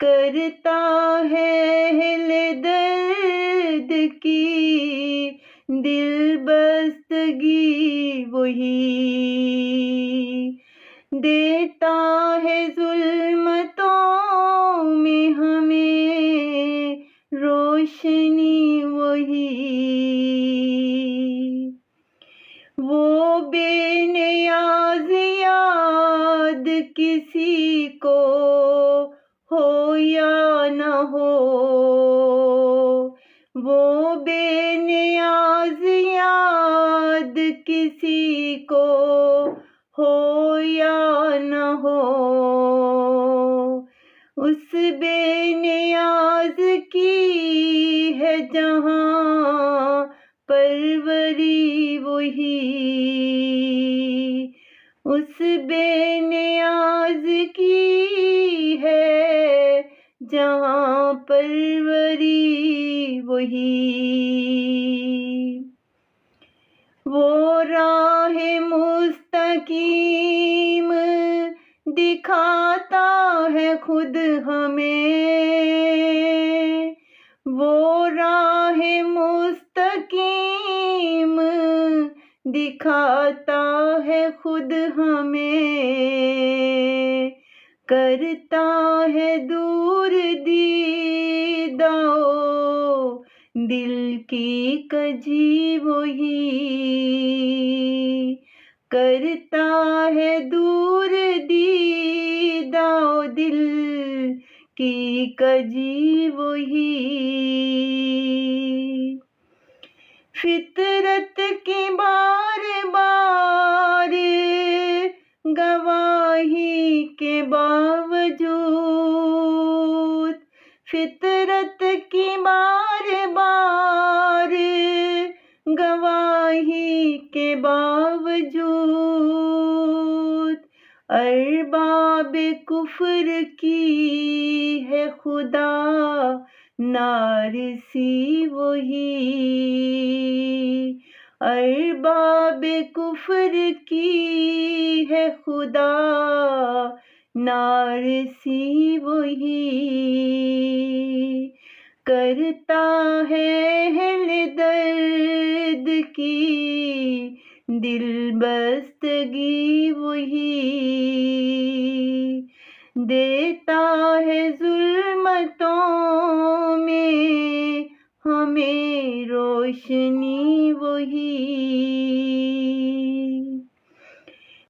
کرتا ہے ہل درد کی دل بستگی وہی، دیتا ہے ظلمتوں میں ہمیں روشنی وہی، وہ بے نیاز یاد کسی کو ہو یا نہ ہو، وہ بے نیاز یاد کسی کو ہو یا نہ ہو، اس بے نیاز کی ہے جہاں پروری وہی، اس بے نیاز کی ہے جہاں پروری وہی، وہ راہ مستقیم دکھاتا ہے خود ہمیں، وہ راہ مستقیم دکھاتا ہے خود ہمیں، کرتا ہے دور دیدہ دل کی کجی وہی، کرتا ہے دور دیدہ دل کی کجی وہی، فطرت کی بار بار گواہی کے باوجود، فطرت کی بار بار گواہی کے باوجود، ارباب کفر کی ہے خدا نارسی وہی، ارباب کفر کی ہے خدا نارسی وہی، کرتا ہے ہل درد کی دل بستگی وہی، دیتا ہے ظلمتوں میں ہمیں روشنی وہی۔